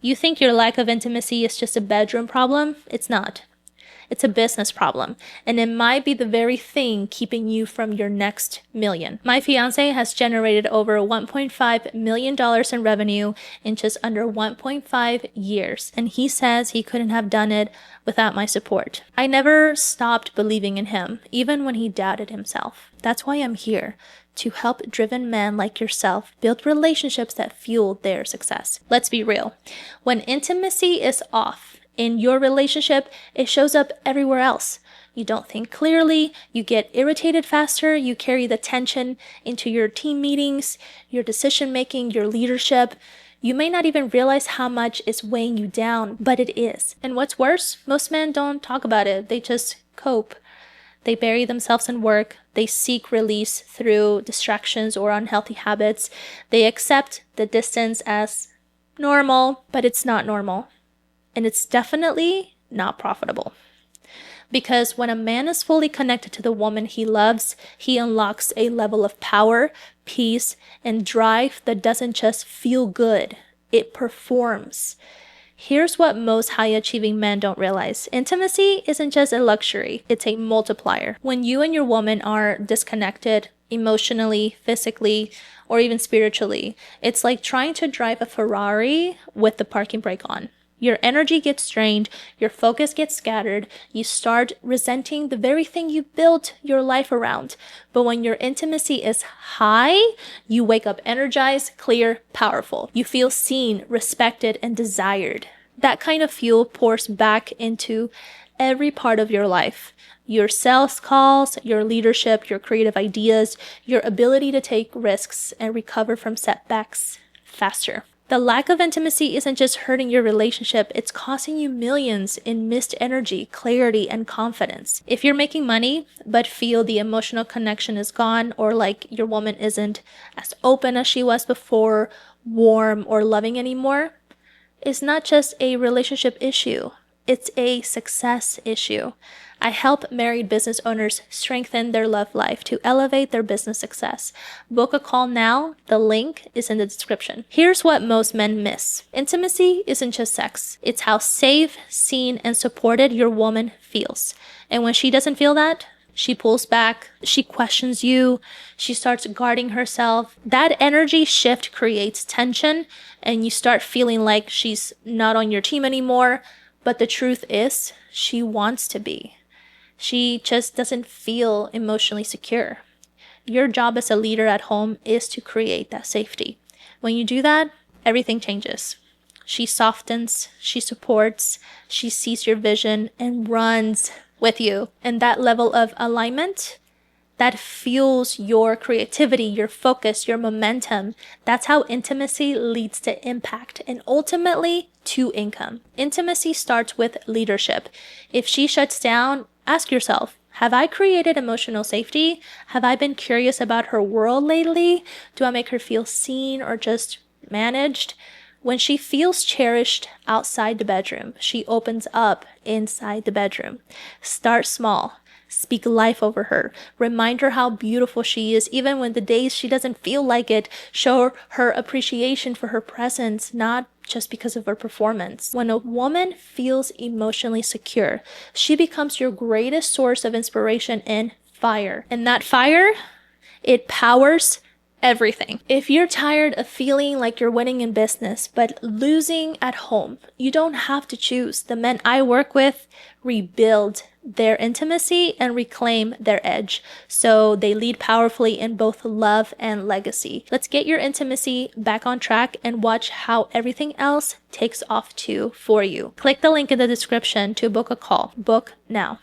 You think your lack of intimacy is just a bedroom problem? It's not. It's a business problem, and it might be the very thing keeping you from your next million. My fiance has generated over $1.5 million in revenue in just under 1.5 years, and he says he couldn't have done it without my support. I never stopped believing in him, even when he doubted himself. That's why I'm here, to help driven men like yourself build relationships that fuel their success. Let's be real. When intimacy is off in your relationship, it shows up everywhere else. You don't think clearly, you get irritated faster, you carry the tension into your team meetings, your decision making, your leadership. You may not even realize how much is weighing you down, but it is. And what's worse, most men don't talk about it. They just cope. They bury themselves in work. They seek release through distractions or unhealthy habits. They accept the distance as normal, but it's not normal. And it's definitely not profitable. Because when a man is fully connected to the woman he loves, he unlocks a level of power, peace, and drive that doesn't just feel good, it performs. Here's what most high-achieving men don't realize. Intimacy isn't just a luxury, it's a multiplier. When you and your woman are disconnected emotionally, physically, or even spiritually, it's like trying to drive a Ferrari with the parking brake on. Your energy gets drained, your focus gets scattered, you start resenting the very thing you built your life around. But when your intimacy is high, you wake up energized, clear, powerful. You feel seen, respected, and desired. That kind of fuel pours back into every part of your life. Your sales calls, your leadership, your creative ideas, your ability to take risks and recover from setbacks faster. The lack of intimacy isn't just hurting your relationship, it's costing you millions in missed energy, clarity, and confidence. If you're making money, but feel the emotional connection is gone, or like your woman isn't as open as she was before, warm, or loving anymore, it's not just a relationship issue, it's a success issue. I help married business owners strengthen their love life to elevate their business success. Book a call now. The link is in the description. Here's what most men miss. Intimacy isn't just sex. It's how safe, seen, and supported your woman feels. And when she doesn't feel that, she pulls back, she questions you, she starts guarding herself. That energy shift creates tension, and you start feeling like she's not on your team anymore. But the truth is, she wants to be. She just doesn't feel emotionally secure. Your job as a leader at home is to create that safety. When you do that, everything changes. She softens, she supports, she sees your vision and runs with you. And that level of alignment, that fuels your creativity, your focus, your momentum. That's how intimacy leads to impact and ultimately to income. Intimacy starts with leadership. If she shuts down, ask yourself, have I created emotional safety? Have I been curious about her world lately? Do I make her feel seen or just managed? When she feels cherished outside the bedroom, she opens up inside the bedroom. Start small. Speak life over her. Remind her how beautiful she is, even when the days she doesn't feel like it. Show her appreciation for her presence, not just because of her performance. When a woman feels emotionally secure, she becomes your greatest source of inspiration and fire. And that fire, it powers everything. If you're tired of feeling like you're winning in business but losing at home, you don't have to choose. The men I work with rebuild their intimacy and reclaim their edge, so they lead powerfully in both love and legacy. Let's get your intimacy back on track and watch how everything else takes off too for you. Click the link in the description to book a call. Book now.